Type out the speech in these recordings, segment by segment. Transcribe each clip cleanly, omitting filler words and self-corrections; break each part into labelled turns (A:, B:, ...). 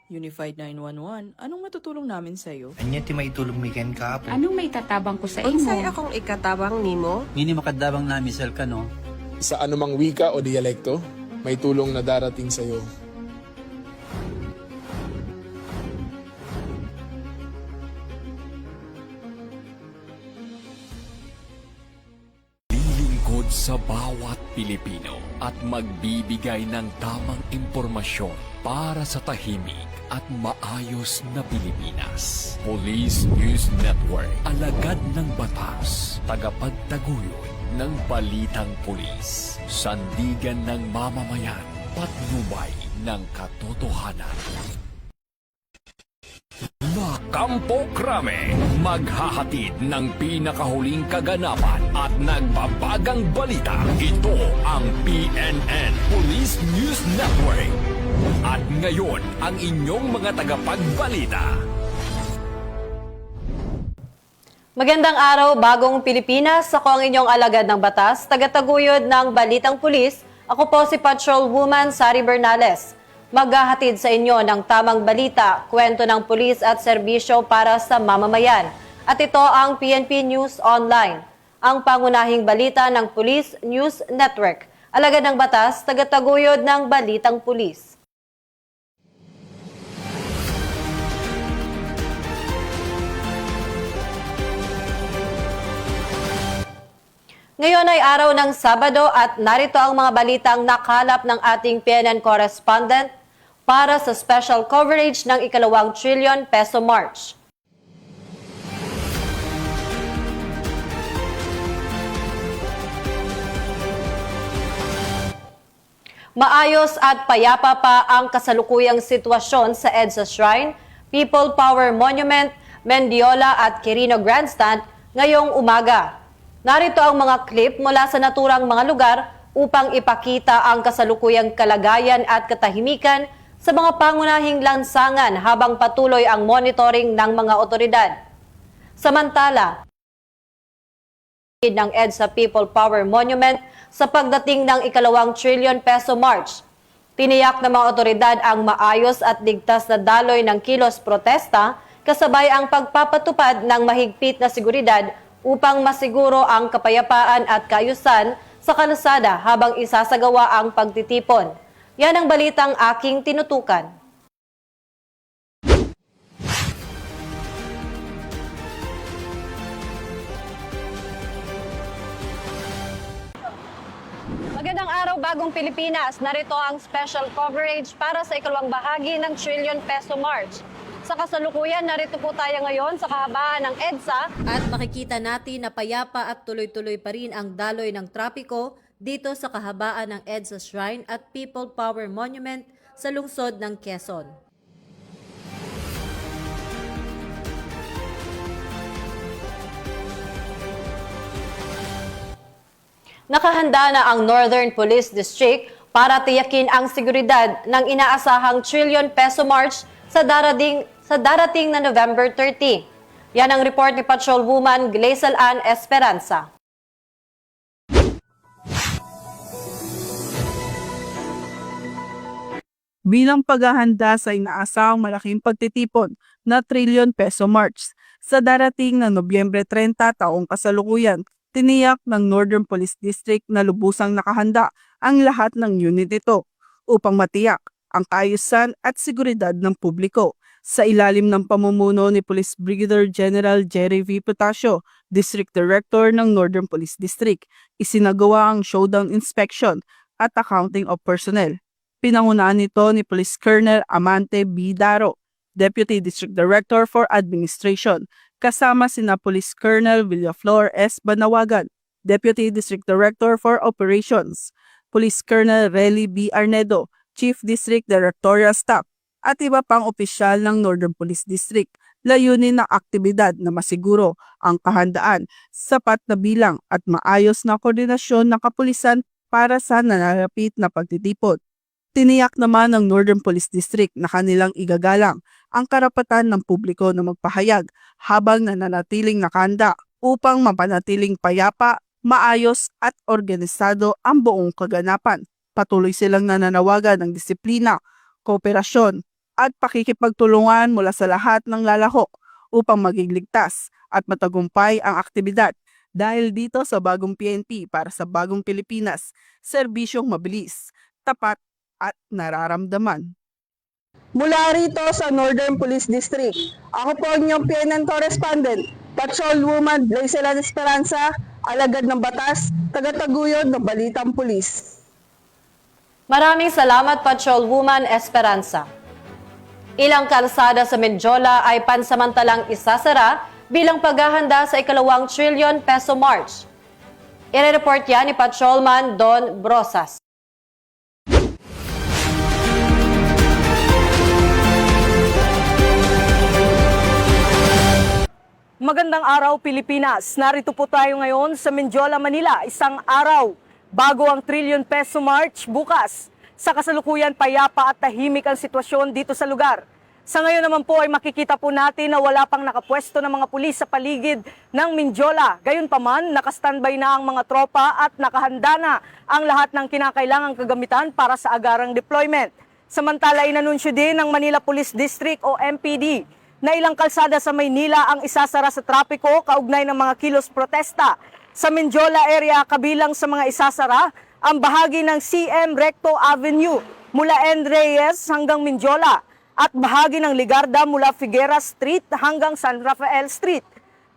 A: Unified 911, anong matutulong namin sa'yo?
B: Anya ti maitulong mi ken kapo.
C: Anong may tatabang ko sa imo?
D: Unsay akong ikatabang nimo?
E: Ngini makadabang na misal ka no.
F: Sa anumang wika o dialekto, may tulong na darating sa iyo.
G: Lilingkod sa bawat Pilipino at magbibigay ng tamang impormasyon para sa tahimik at maayos na Pilipinas. Police News Network, alagad ng batas, tagapagtaguyod ng balitang pulis, sandigan ng mamamayan, patnubay ng katotohanan. La Campo Crame, maghahatid ng pinakahuling kaganapan at nagbabagang balita. Ito ang PNN Police News Network. At ngayon, ang inyong mga tagapagbalita.
H: Magandang araw, bagong Pilipinas. Ako ang inyong alagad ng batas, tagataguyod ng Balitang Pulis. Ako po si Patrolwoman Sari Bernales. Maghahatid sa inyo ng tamang balita, kwento ng pulis at serbisyo para sa mamamayan. At ito ang PNP News Online, ang pangunahing balita ng Police News Network. Alagad ng batas, tagataguyod ng Balitang Pulis. Ngayon ay araw ng Sabado at narito ang mga balitang nakalap ng ating PNN correspondent para sa special coverage ng ika-2 trillion peso march. Maayos at payapa pa ang kasalukuyang sitwasyon sa EDSA Shrine, People Power Monument, Mendiola at Quirino Grandstand ngayong umaga. Narito ang mga clip mula sa naturang mga lugar upang ipakita ang kasalukuyang kalagayan at katahimikan sa mga pangunahing lansangan habang patuloy ang monitoring ng mga otoridad. Samantala, ng EDSA People Power Monument sa pagdating ng ika-2 trillion peso march. Tiniyak ng mga otoridad ang maayos at ligtas na daloy ng kilos protesta kasabay ang pagpapatupad ng mahigpit na seguridad upang masiguro ang kapayapaan at kaayusan sa kalsada habang isasagawa ang pagtitipon. Yan ang balitang aking tinutukan. Magandang araw, bagong Pilipinas. Narito ang special coverage para sa ika-2 bahagi ng Trillion Peso March. Sa kasalukuyan, narito po tayo ngayon sa kahabaan ng EDSA. At makikita natin na payapa at tuloy-tuloy pa rin ang daloy ng trapiko dito sa kahabaan ng EDSA Shrine at People Power Monument sa lungsod ng Quezon. Nakahanda na ang Northern Police District para tiyakin ang seguridad ng inaasahang Trillion Peso March sa darating na November 30. Yan ang report ni Patrolwoman Glazel Ann Esperanza.
I: Bilang paghahanda sa inaasahang malaking pagtitipon na Trillion Peso March sa darating na Nobyembre 30 taong kasalukuyan, tiniyak ng Northern Police District na lubusang nakahanda ang lahat ng unit ito upang matiyak ang kaayusan at seguridad ng publiko. Sa ilalim ng pamumuno ni Police Brigadier General Jerry V. Potasio, District Director ng Northern Police District, isinagawa ang showdown inspection at accounting of personnel. Pinangunahan nito ni Police Colonel Amante B. Daro, Deputy District Director for Administration, kasama sina Police Colonel Villaflor S. Banawagan, Deputy District Director for Operations, Police Colonel Relly B. Arnedo, Chief District Directorial Staff, at iba pang opisyal ng Northern Police District. Layunin ng aktibidad na masiguro ang kahandaan, sapat na bilang at maayos na koordinasyon ng kapulisan para sa nananapit na pagtitipon. Tiniyak naman ng Northern Police District na kanilang igagalang ang karapatan ng publiko na magpahayag habang nananatiling nakahanda upang mapanatiling payapa, maayos at organisado ang buong kaganapan. Patuloy silang nananawagan ng disiplina, kooperasyon at pakikipagtulungan mula sa lahat ng lalahok upang maging ligtas at matagumpay ang aktibidad. Dahil dito sa bagong PNP para sa bagong Pilipinas, serbisyong mabilis, tapat at nararamdaman.
C: Mula rito sa Northern Police District, ako po ang inyong PNN correspondent, Patrolwoman Blaisela Esperanza, alagad ng batas, tagataguyod ng Balitang Pulis.
H: Maraming salamat, Patrolwoman Esperanza. Ilang kalsada sa Mendiola ay pansamantalang isasara bilang paghahanda sa ika-2 trillion peso march. I-report yan ni Patrolman Don Brosas.
J: Magandang araw, Pilipinas. Narito po tayo ngayon sa Mendiola, Manila. Isang araw bago ang trillion peso march bukas. Sa kasalukuyan, payapa at tahimik ang sitwasyon dito sa lugar. Sa ngayon naman po ay makikita po natin na wala pang nakapwesto ng mga pulis sa paligid ng Mendiola. Gayunpaman, nakastandby na ang mga tropa at nakahanda na ang lahat ng kinakailangang kagamitan para sa agarang deployment. Samantala, inanunsyo din ng Manila Police District o MPD na ilang kalsada sa Maynila ang isasara sa trapiko kaugnay ng mga kilos protesta. Sa Mendiola area, kabilang sa mga isasara, ang bahagi ng CM Recto Avenue mula N. Reyes hanggang Mendiola at bahagi ng Ligarda mula Figueras Street hanggang San Rafael Street.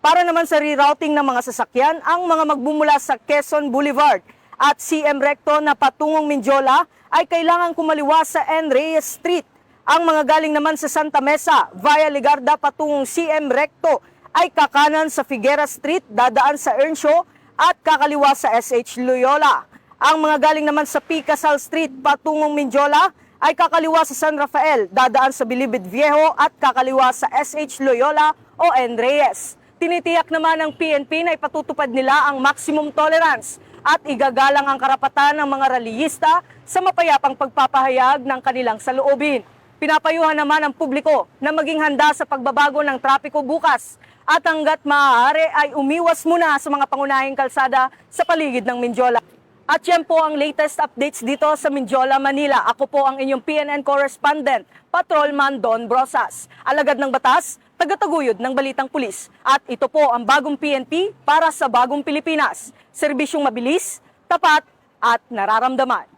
J: Para naman sa rerouting ng mga sasakyan, ang mga magbumula sa Quezon Boulevard at CM Recto na patungong Mendiola ay kailangan kumaliwa sa N. Reyes Street. Ang mga galing naman sa Santa Mesa via Ligarda patungong CM Recto ay kakanan sa Figueras Street, dadaan sa Earnshaw at kakaliwa sa SH Loyola. Ang mga galing naman sa Picasal Street patungong Mendiola ay kakaliwa sa San Rafael, dadaan sa Bilibid Viejo at kakaliwa sa SH Loyola o N. Reyes. Tinitiyak naman ng PNP na ipatutupad nila ang maximum tolerance at igagalang ang karapatan ng mga rallyista sa mapayapang pagpapahayag ng kanilang saloobin. Pinapayuhan naman ang publiko na maging handa sa pagbabago ng trapiko bukas at hanggat maaari ay umiwas muna sa mga pangunahing kalsada sa paligid ng Mendiola. At yan po ang latest updates dito sa Mendiola, Manila. Ako po ang inyong PNN correspondent, Patrolman Don Brosas. Alagad ng batas, tagataguyod ng Balitang Pulis. At ito po ang bagong PNP para sa bagong Pilipinas. Serbisyong mabilis, tapat at nararamdaman.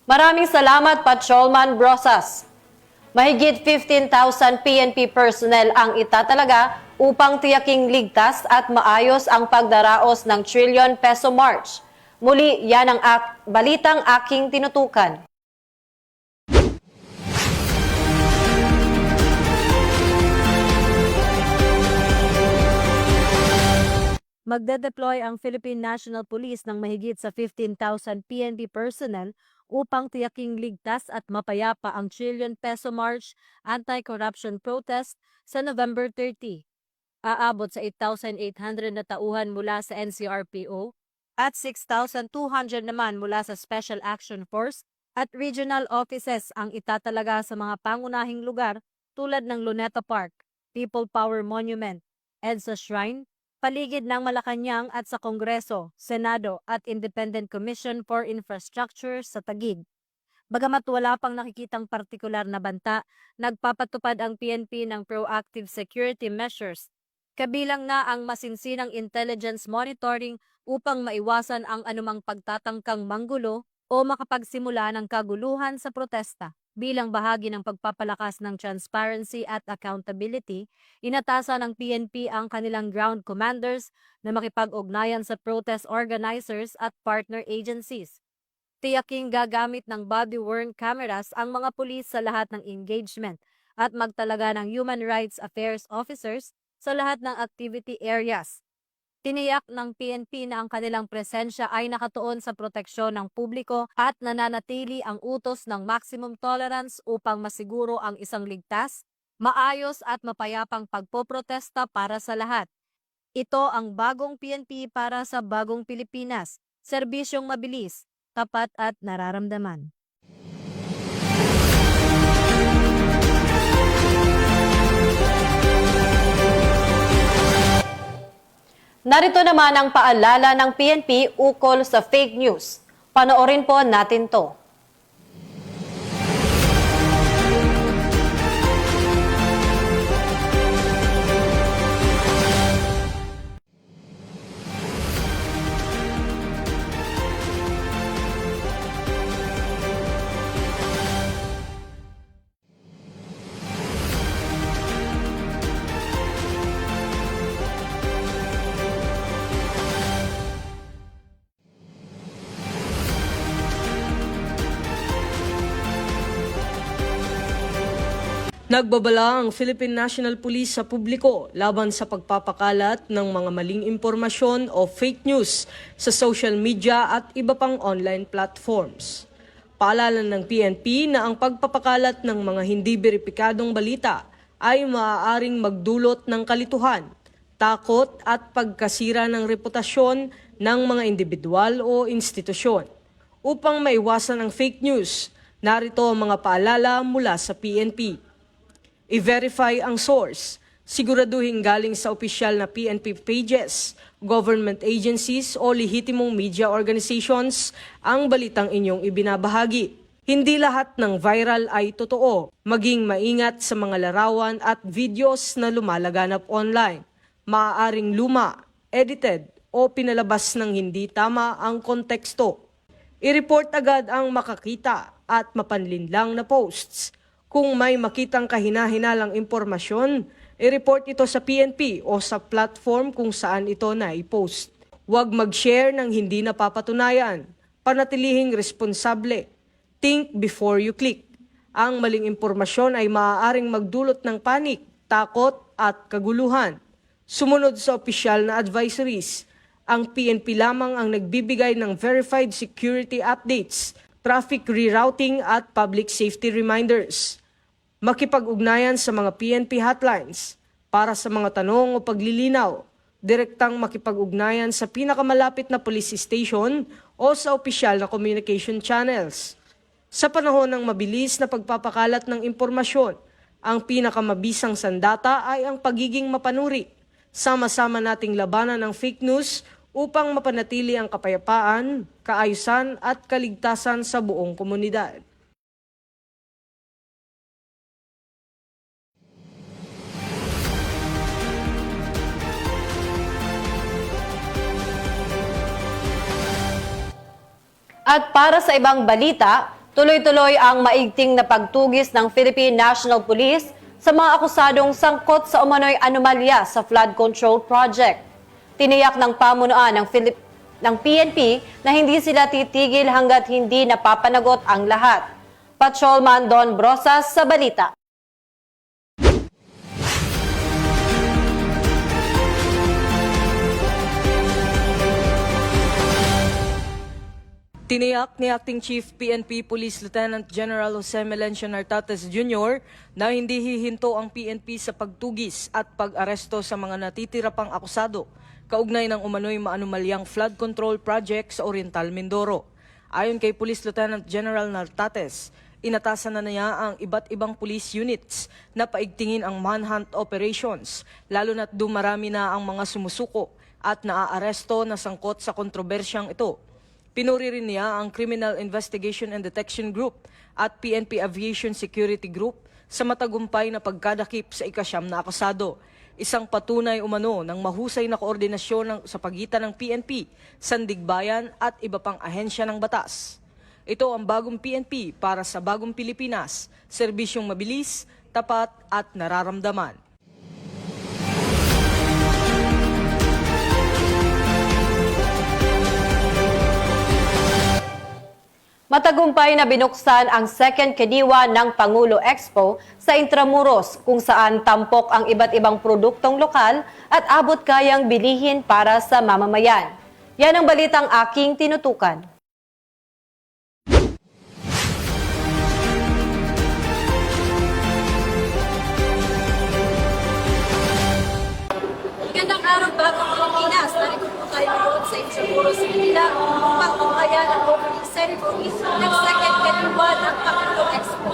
H: Maraming salamat, Patrolman Brosas. Mahigit 15,000 PNP personnel ang itatalaga upang tiyaking ligtas at maayos ang pagdaraos ng trillion peso march. Muli, yan ang balitang aking tinutukan. Magde-deploy ang Philippine National Police ng mahigit sa 15,000 PNP personnel upang tiyaking ligtas at mapayapa ang trillion peso march anti-corruption protest sa November 30. Aabot sa 8,800 na tauhan mula sa NCRPO at 6,200 naman mula sa Special Action Force at regional offices ang itatalaga sa mga pangunahing lugar tulad ng Luneta Park, People Power Monument, EDSA Shrine, paligid ng Malacanang at sa Kongreso, Senado at Independent Commission for Infrastructure sa Taguig. Bagamat wala pang nakikitang partikular na banta, nagpapatupad ang PNP ng proactive security measures. Kabilang na ang masinsinang intelligence monitoring upang maiwasan ang anumang pagtatangkang manggulo o makapagsimula ng kaguluhan sa protesta. Bilang bahagi ng pagpapalakas ng transparency at accountability, inatasan ng PNP ang kanilang ground commanders na makipag-ugnayan sa protest organizers at partner agencies. Tiyaking gagamit ng body-worn cameras ang mga pulis sa lahat ng engagement at magtalaga ng human rights affairs officers sa lahat ng activity areas. Tiniyak ng PNP na ang kanilang presensya ay nakatuon sa proteksyon ng publiko at nananatili ang utos ng maximum tolerance upang masiguro ang isang ligtas, maayos at mapayapang pagpoprotesta para sa lahat. Ito ang bagong PNP para sa bagong Pilipinas, serbisyong mabilis, tapat at nararamdaman. Narito naman ang paalala ng PNP ukol sa fake news. Panoorin po natin to.
J: Nagbabala ang Philippine National Police sa publiko laban sa pagpapakalat ng mga maling impormasyon o fake news sa social media at iba pang online platforms. Paalala ng PNP na ang pagpapakalat ng mga hindi beripikadong balita ay maaaring magdulot ng kalituhan, takot at pagkasira ng reputasyon ng mga individual o institusyon. Upang maiwasan ang fake news, narito ang mga paalala mula sa PNP. I-verify ang source. Siguraduhin galing sa opisyal na PNP pages, government agencies o lehitimong media organizations ang balitang inyong ibinabahagi. Hindi lahat ng viral ay totoo. Maging maingat sa mga larawan at videos na lumalaganap online. Maaaring luma, edited o pinalabas ng hindi tama ang konteksto. I-report agad ang makakita at mapanlinlang na posts. Kung may makitang kahina-hinalang impormasyon, i-report ito sa PNP o sa platform kung saan ito na-i-post. Huwag mag-share ng hindi napapatunayan. Panatilihing responsable. Think before you click. Ang maling impormasyon ay maaaring magdulot ng panik, takot at kaguluhan. Sumunod sa opisyal na advisories. Ang PNP lamang ang nagbibigay ng verified security updates, traffic rerouting at public safety reminders. Makipag-ugnayan sa mga PNP hotlines para sa mga tanong o paglilinaw. Direktang makipag-ugnayan sa pinakamalapit na police station o sa opisyal na communication channels. Sa panahon ng mabilis na pagpapakalat ng impormasyon, ang pinakamabisang sandata ay ang pagiging mapanuri. Sama-sama nating labanan ang fake news upang mapanatili ang kapayapaan, kaayusan at kaligtasan sa buong komunidad.
H: At para sa ibang balita, tuloy-tuloy ang maigting na pagtugis ng Philippine National Police sa mga akusadong sangkot sa umano'y anomalya sa flood control project. Tiniyak ng pamunuan ng PNP na hindi sila titigil hanggat hindi napapanagot ang lahat. Patrolman Don Brosas sa balita.
J: Tiniyak ni Acting Chief PNP Police Lieutenant General Jose Melencio Nartates Jr. na hindi hihinto ang PNP sa pagtugis at pag-aresto sa mga natitira pang akusado kaugnay ng umano'y maanumalyang flood control project sa Oriental Mindoro. Ayon kay Police Lieutenant General Nartates, inatasan na niya ang iba't ibang police units na paigtingin ang manhunt operations, lalo na't dumarami na ang mga sumusuko at naaaresto na sangkot sa kontrobersyang ito. Pinuri rin niya ang Criminal Investigation and Detection Group at PNP Aviation Security Group sa matagumpay na pagkadakip sa ikasyam na akusado. Isang patunay umano ng mahusay na koordinasyon sa pagitan ng PNP, Sandigbayan at iba pang ahensya ng batas. Ito ang bagong PNP para sa bagong Pilipinas, serbisyong mabilis, tapat at nararamdaman.
H: Matagumpay na binuksan ang second kadiwa ng Pangulo Expo sa Intramuros kung saan tampok ang iba't ibang produktong lokal at abot kayang bilihin para sa mamamayan. Yan ang balitang aking tinutukan.
D: Magandang araw bagong Pilipinas. Narito po tayo ngayon sa Intramuros, Manila upang tunghayan ang opening ceremony ng second kadiwa ng Pangulo Expo.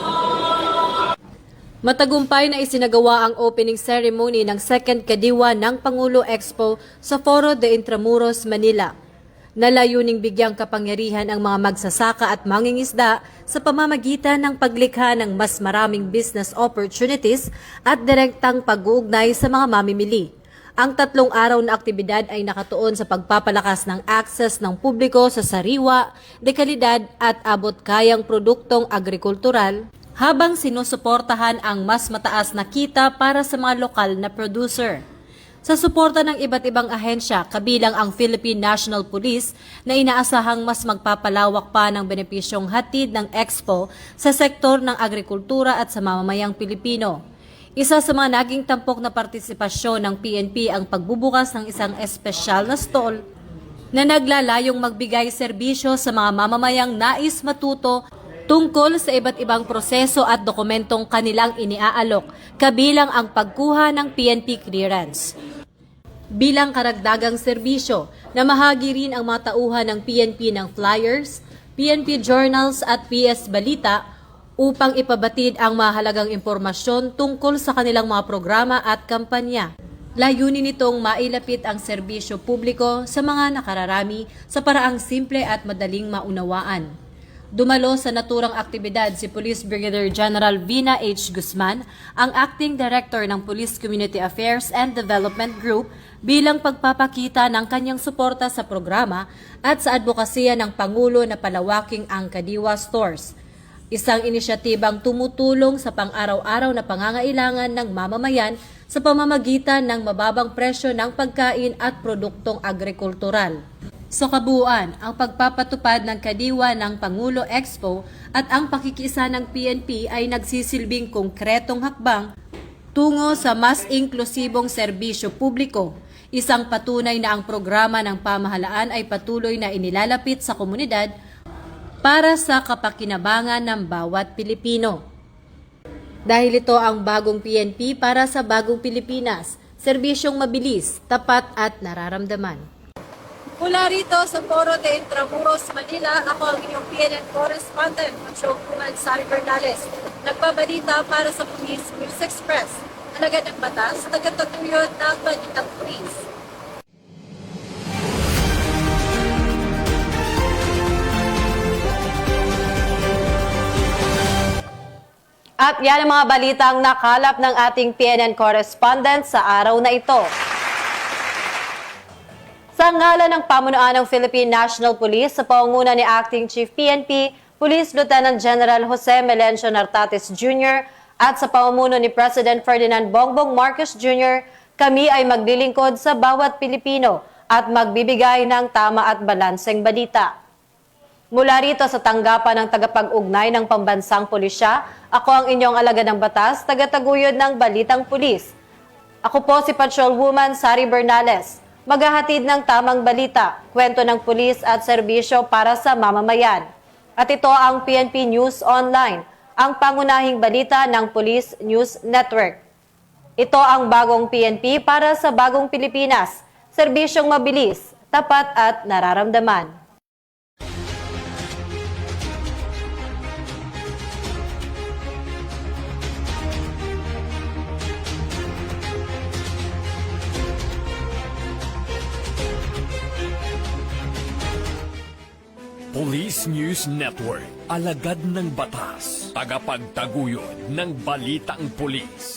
H: Matagumpay na isinagawa ang opening ceremony ng second kadiwa ng Pangulo Expo sa Foro de Intramuros, Manila. Nalayuning bigyang kapangyarihan ang mga magsasaka at mangingisda sa pamamagitan ng paglikha ng mas maraming business opportunities at direktang pag-uugnay sa mga mamimili. Ang 3 araw na aktibidad ay nakatuon sa pagpapalakas ng access ng publiko sa sariwa, dekalidad at abot-kayang produktong agrikultural, habang sinusuportahan ang mas mataas na kita para sa mga lokal na producer. Sa suporta ng iba't ibang ahensya, kabilang ang Philippine National Police na inaasahang mas magpapalawak pa ng benepisyong hatid ng Expo sa sektor ng agrikultura at sa mamamayang Pilipino. Isa sa mga naging tampok na partisipasyon ng PNP ang pagbubukas ng isang espesyal na stall na naglalayong magbigay serbisyo sa mga mamamayang nais matuto tungkol sa iba't ibang proseso at dokumentong kanilang iniaalok, kabilang ang pagkuha ng PNP clearance. Bilang karagdagang serbisyo, namahagi rin ang mga tauhan ng PNP ng flyers, PNP journals at PS Balita upang ipabatid ang mahalagang impormasyon tungkol sa kanilang mga programa at kampanya. Layunin nitong mailapit ang serbisyo publiko sa mga nakararami sa paraang simple at madaling maunawaan. Dumalo sa naturang aktibidad si Police Brigadier General Vina H. Guzman, ang Acting Director ng Police Community Affairs and Development Group, bilang pagpapakita ng kanyang suporta sa programa at sa advokasya ng Pangulo na palawaking ang Kadiwa Stores. Isang inisyatibang tumutulong sa pang-araw-araw na pangangailangan ng mamamayan sa pamamagitan ng mababang presyo ng pagkain at produktong agrikultural. Sa kabuuan, ang pagpapatupad ng Kadiwa ng Pangulo Expo at ang pakikiisa ng PNP ay nagsisilbing konkretong hakbang tungo sa mas inklusibong serbisyo publiko, isang patunay na ang programa ng pamahalaan ay patuloy na inilalapit sa komunidad para sa kapakinabangan ng bawat Pilipino. Dahil ito ang bagong PNP para sa bagong Pilipinas, serbisyong mabilis, tapat at nararamdaman.
D: Mula rito sa Foro de Intramuros, Manila, ako ang inyong PNN correspondent, Showwoman Sari Bernales. Nagbabalita para sa Police News Express. Alagad ng batas, tagataguyod ng Balitang Police.
H: At yan ang mga balitang nakalap ng ating PNN correspondent sa araw na ito. Sa ngalan ng pamunuan ng Philippine National Police sa pangunguna ni Acting Chief PNP, Police Lieutenant General Jose Melencio Nartates Jr. at sa pamumuno ni President Ferdinand Bongbong Marcos Jr., kami ay maglilingkod sa bawat Pilipino at magbibigay ng tama at balanseng balita. Mula rito sa tanggapan ng tagapag-ugnay ng Pambansang Pulisya, ako ang inyong alagad ng batas, tagataguyod ng Balitang Pulis. Ako po si Patrolwoman Sari Bernales, maghahatid ng tamang balita, kwento ng pulis at serbisyo para sa mamamayan. At ito ang PNP News Online, ang pangunahing balita ng Police News Network. Ito ang bagong PNP para sa bagong Pilipinas, serbisyong mabilis, tapat at nararamdaman.
G: Police News Network, alagad ng batas, tagapagtaguyod ng balitang pulis.